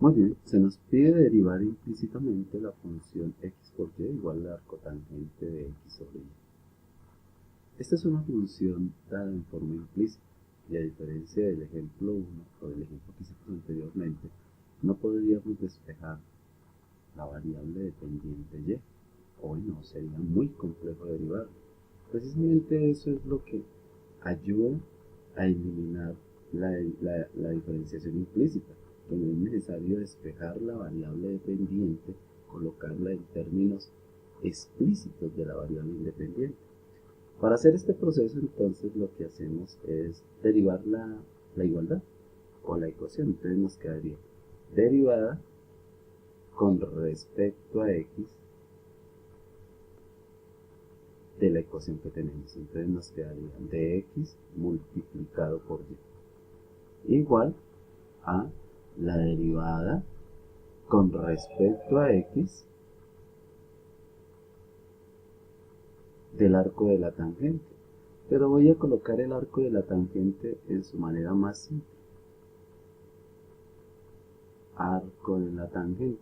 Muy bien, se nos pide derivar implícitamente la función x por y igual al arcotangente de x sobre y. Esta es una función dada en forma implícita y a diferencia del ejemplo 1 o del ejemplo que hicimos anteriormente, no podríamos despejar la variable dependiente y, o bueno, sería muy complejo derivar. Precisamente eso es lo que ayuda a eliminar la diferenciación implícita, que no es necesario despejar la variable dependiente, colocarla en términos explícitos de la variable independiente. Para hacer este proceso, entonces, lo que hacemos es derivar la igualdad o la ecuación. Entonces nos quedaría derivada con respecto a x de la ecuación que tenemos. Entonces nos quedaría dx multiplicado por y igual a la derivada con respecto a x del arco de la tangente. Pero voy a colocar el arco de la tangente en su manera más simple. Arco de la tangente.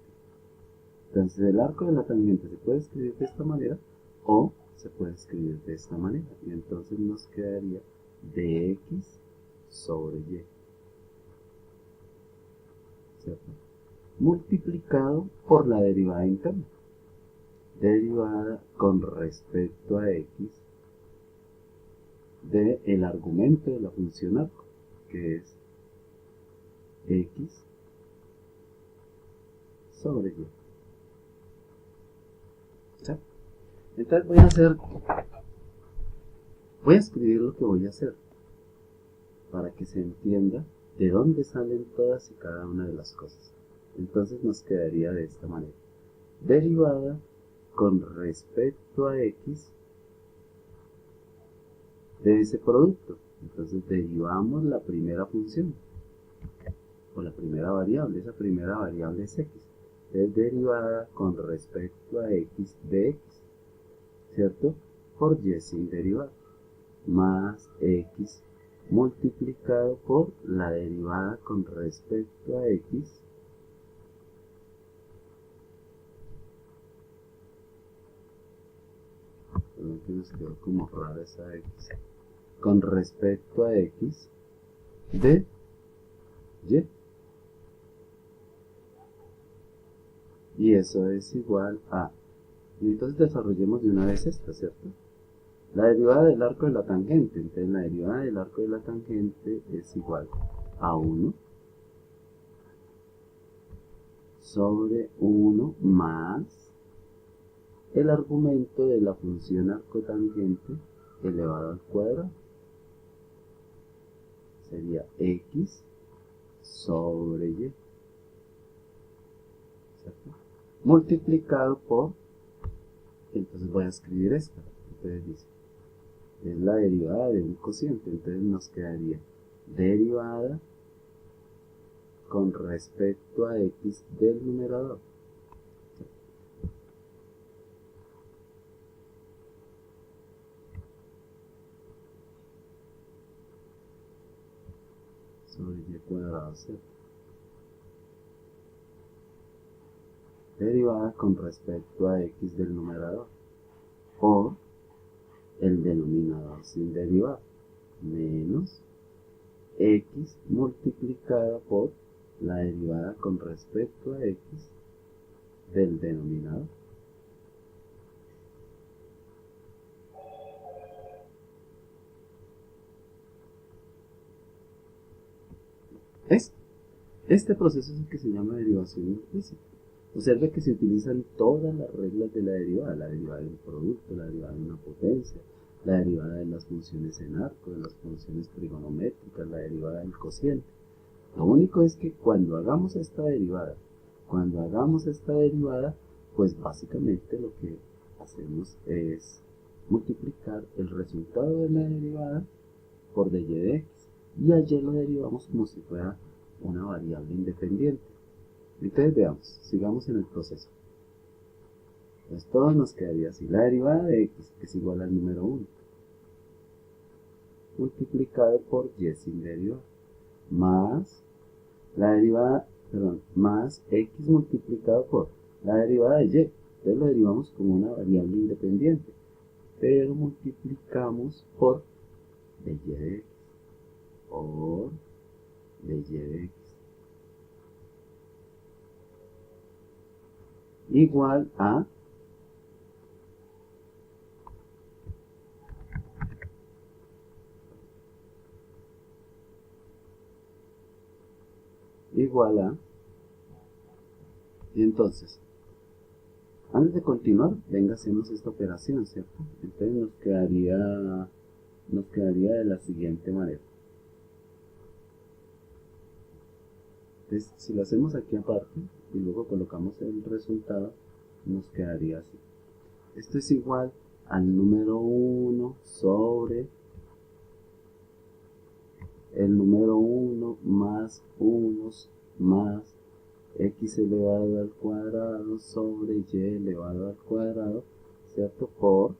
Entonces el arco de la tangente se puede escribir de esta manera o se puede escribir de esta manera. Y entonces nos quedaría dx sobre y. ¿Cierto? Multiplicado por la derivada interna. Derivada con respecto a x del argumento de la función arco, que es x sobre y. ¿Sí? Entonces voy a escribir lo que voy a hacer para que se entienda de dónde salen todas y cada una de las cosas. Entonces nos quedaría de esta manera. Derivada con respecto a x de ese producto. Entonces derivamos la primera función o la primera variable. Esa primera variable es x. Es derivada con respecto a x de x, ¿cierto? Por y sin derivar, más x multiplicado por la derivada con respecto a x perdón que nos quedó como rara esa x con respecto a x de y. Y eso es igual a, y entonces desarrollemos de una vez esta, ¿cierto? La derivada del arco de la tangente. Entonces la derivada del arco de la tangente es igual a 1 sobre 1 más el argumento de la función arcotangente elevado al cuadrado. Sería x sobre y, ¿cierto? Multiplicado por, entonces voy a escribir esta. Entonces dice, es la derivada de un cociente. Entonces nos quedaría derivada con respecto a x del numerador. Sobre y cuadrado, ¿cierto? Derivada con respecto a x del numerador por el denominador sin derivar menos x multiplicada por la derivada con respecto a x del denominador. Este proceso es el que se llama derivación implícita. Observe que se utilizan todas las reglas de la derivada de un producto, la derivada de una potencia, la derivada de las funciones en arco, de las funciones trigonométricas, la derivada del cociente. Lo único es que cuando hagamos esta derivada, pues básicamente lo que hacemos es multiplicar el resultado de la derivada por dy de x. Y ayer lo derivamos como si fuera una variable independiente. Entonces veamos, sigamos en el proceso. Entonces todo nos quedaría así. La derivada de x es igual al número 1 multiplicado por y sin derivar más la derivada perdón, más x multiplicado por la derivada de y. Entonces lo derivamos como una variable independiente, pero multiplicamos por de y de x, por de y de x, igual a igual a, y entonces, antes de continuar, venga, hacemos esta operación, ¿cierto? Entonces nos quedaría de la siguiente manera. Entonces, si lo hacemos aquí aparte, y luego colocamos el resultado, nos quedaría así. Esto es igual al número 1 sobre el número 1 más 1 más x elevado al cuadrado sobre y elevado al cuadrado, ¿cierto? Por,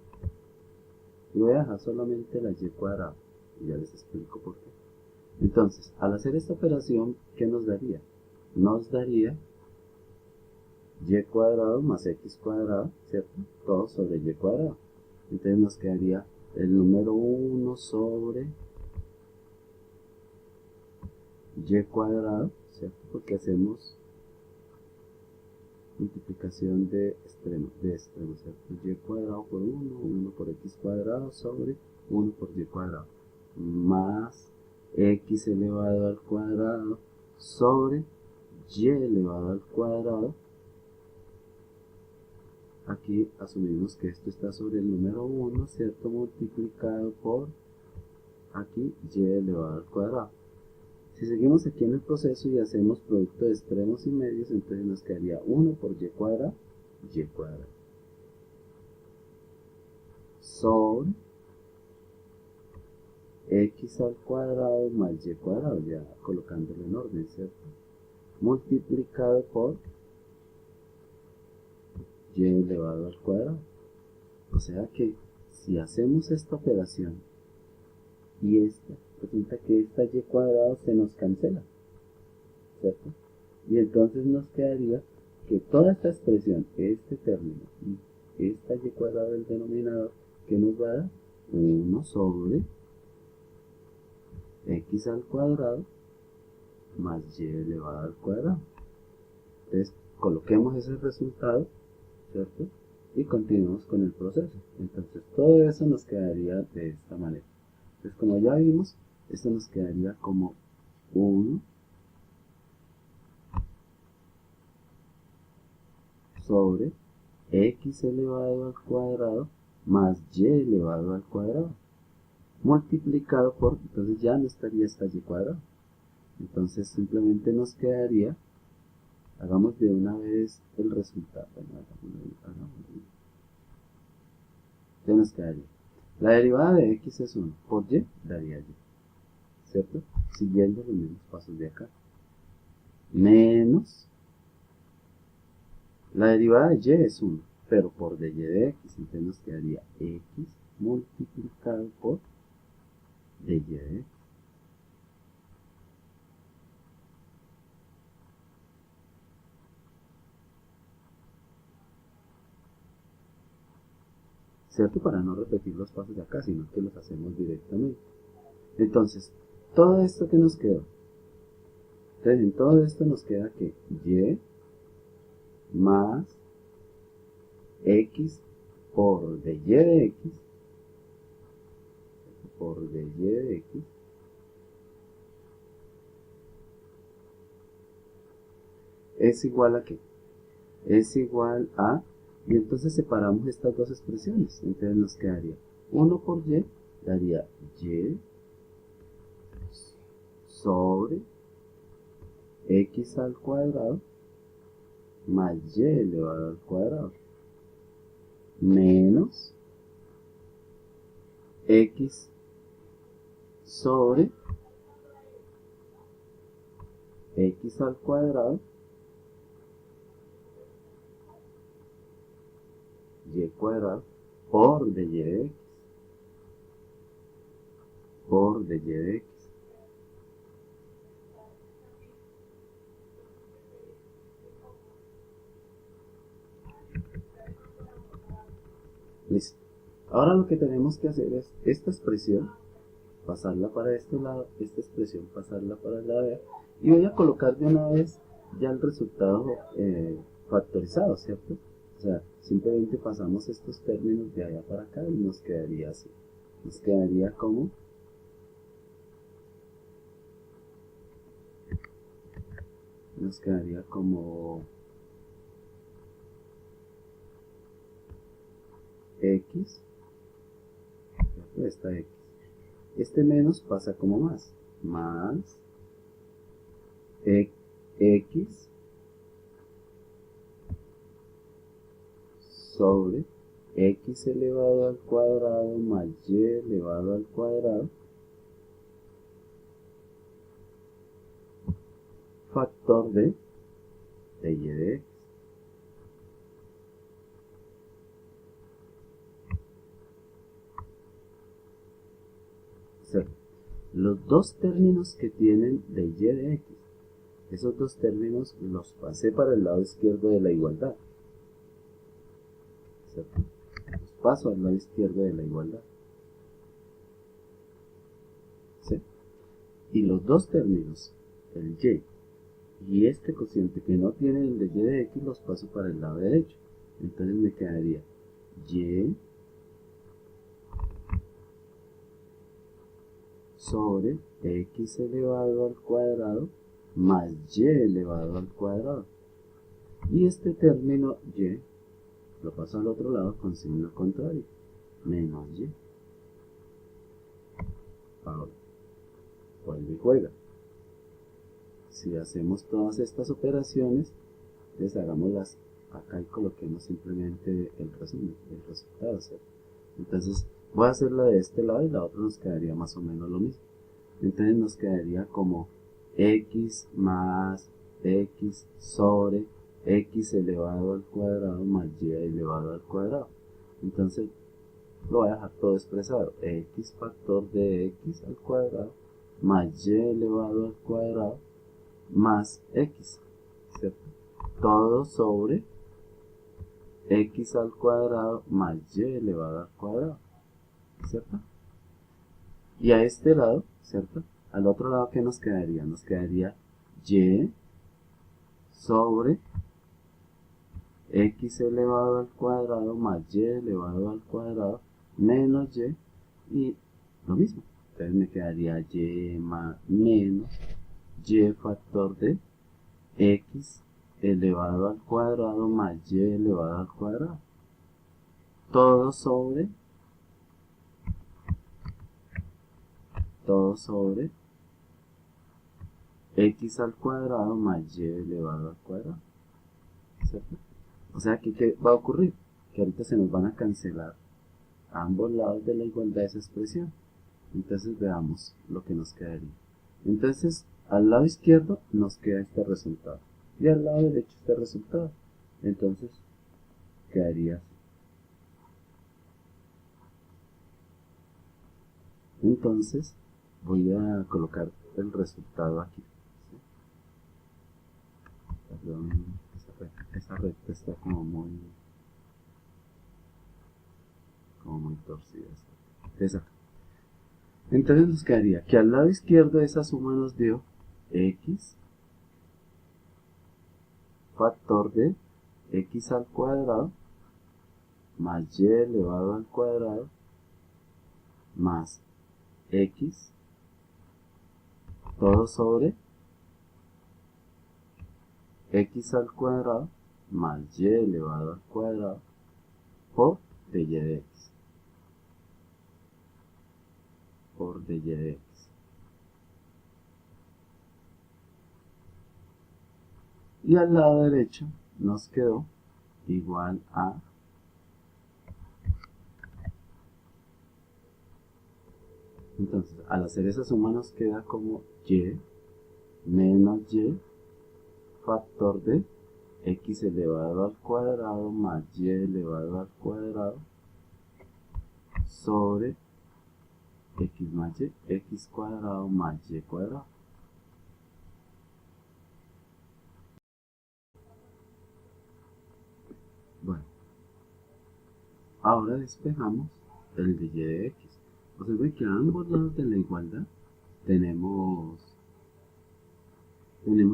y voy a dejar solamente la y cuadrada, y ya les explico por qué. Entonces, al hacer esta operación, ¿qué nos daría? Nos daría y cuadrado más x cuadrado, ¿cierto? Todo sobre y cuadrado. Entonces nos quedaría el número 1 sobre y cuadrado, ¿cierto? Porque hacemos multiplicación de extremos, ¿cierto? Y cuadrado por 1, 1 por x cuadrado sobre 1 por y cuadrado, más x elevado al cuadrado sobre y elevado al cuadrado. Aquí asumimos que esto está sobre el número 1, ¿cierto? Multiplicado por aquí y elevado al cuadrado. Si seguimos aquí en el proceso y hacemos producto de extremos y medios, entonces nos quedaría 1 por y cuadrado sobre x al cuadrado más y cuadrado, ya colocándolo en orden, ¿cierto? Multiplicado por y elevado al cuadrado. O sea que si hacemos esta operación y esta, resulta que esta y cuadrado se nos cancela, ¿cierto? Y entonces nos quedaría que toda esta expresión, este término y esta y cuadrado del denominador, que nos va a dar 1 sobre x al cuadrado más y elevado al cuadrado. Entonces coloquemos ese resultado, ¿cierto? Y continuemos con el proceso. Entonces todo eso nos quedaría de esta manera. Entonces como ya vimos, esto nos quedaría como 1 sobre x elevado al cuadrado más y elevado al cuadrado, multiplicado por, entonces ya no estaría esta y cuadrado. Entonces simplemente nos quedaría, hagamos de una vez el resultado. Ya nos quedaría, la derivada de x es 1, por y daría y, ¿cierto? Siguiendo los mismos pasos de acá. Menos, la derivada de y es 1, pero por de y de x, entonces nos quedaría x multiplicado por de y de x. ¿Cierto? Para no repetir los pasos de acá, sino que los hacemos directamente. Entonces, todo esto que nos quedó. Entonces, en todo esto nos queda que y más x por de y de x, por de y de x, es igual a ¿qué? Es igual a, y entonces separamos estas dos expresiones. Entonces nos quedaría 1 por y, daría y sobre x al cuadrado más y elevado al cuadrado, menos x sobre x al cuadrado y cuadrado por de y de x, por de y de x. Ahora lo que tenemos que hacer es esta expresión, pasarla para este lado, esta expresión pasarla para el lado de allá, y voy a colocar de una vez ya el resultado factorizado, ¿cierto? O sea, simplemente pasamos estos términos de allá para acá y nos quedaría así. Nos quedaría como x, ¿cierto? Esta x. Este menos pasa como más x sobre x elevado al cuadrado más y elevado al cuadrado factor de y de x. O sea, los dos términos que tienen de y de x, esos dos términos los pasé para el lado izquierdo de la igualdad, ¿cierto? Los paso al lado izquierdo de la igualdad, ¿sí? Y los dos términos, el y este cociente que no tiene el de y de x, los paso para el lado derecho. Entonces me quedaría y sobre x elevado al cuadrado más y elevado al cuadrado. Y este término y lo paso al otro lado con signo contrario, menos y. Ahora, vuelve y juega. Si hacemos todas estas operaciones, deshagámoslas acá y coloquemos simplemente el resumen, el resultado, ¿cierto? Entonces voy a hacerlo de este lado y la otra nos quedaría más o menos lo mismo. Entonces nos quedaría como x más x sobre x elevado al cuadrado más y elevado al cuadrado. Entonces lo voy a dejar todo expresado, x factor de x al cuadrado más y elevado al cuadrado más x, ¿cierto? Todo sobre x al cuadrado más y elevado al cuadrado, ¿cierto? Y a este lado, ¿cierto? Al otro lado, ¿qué nos quedaría? Nos quedaría y sobre x elevado al cuadrado más y elevado al cuadrado menos y lo mismo. Entonces me quedaría y más menos y factor de x elevado al cuadrado más y elevado al cuadrado. Todo sobre x al cuadrado más y elevado al cuadrado, ¿cierto? O sea, aquí ¿qué va a ocurrir? Que ahorita se nos van a cancelar a ambos lados de la igualdad de esa expresión. Entonces veamos lo que nos quedaría. Entonces, al lado izquierdo nos queda este resultado y al lado derecho este resultado. Entonces, quedaría así. Entonces, voy a colocar el resultado aquí. Perdón, esa recta está como muy torcida. Entonces nos quedaría que al lado izquierdo de esa suma nos dio x factor de x al cuadrado más y elevado al cuadrado más x todo sobre x al cuadrado más y elevado al cuadrado por dy de x. Por dy de x. Y al lado derecho nos quedó igual a entonces al hacer esa suma nos queda como y menos y factor de x elevado al cuadrado más y elevado al cuadrado sobre x más y, x cuadrado más y cuadrado. Bueno, ahora despejamos el de y de x. Observe que a ambos lados de la igualdad tenemos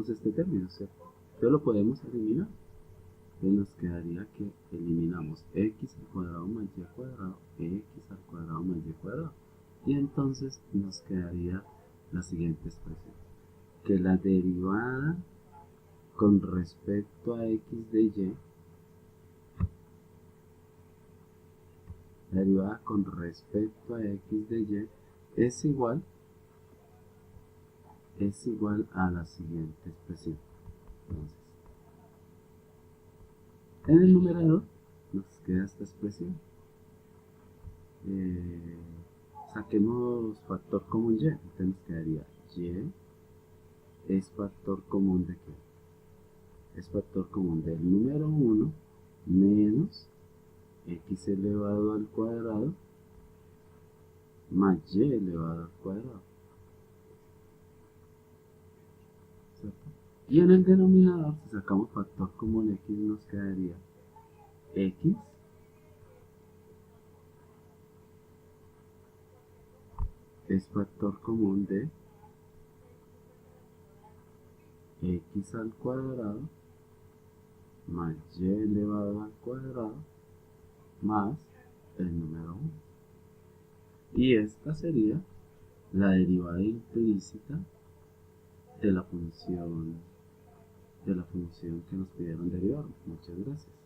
este término, ¿cierto? Entonces lo podemos eliminar. Entonces nos quedaría que eliminamos x al cuadrado más y cuadrado, x al cuadrado más y cuadrado. Y entonces nos quedaría la siguiente expresión, que la derivada con respecto a x de y, la derivada con respecto a x de y es igual a la siguiente expresión. Entonces, en el numerador nos queda esta expresión. Saquemos factor común y, entonces nos quedaría y es factor común de qué? Es factor común del número 1 menos x elevado al cuadrado más y elevado al cuadrado. ¿Cierto? Y en el denominador, si sacamos factor común x, nos quedaría x es factor común de x al cuadrado más y elevado al cuadrado más el número 1. Y esta sería la derivada implícita de la función que nos pidieron derivar. Muchas gracias.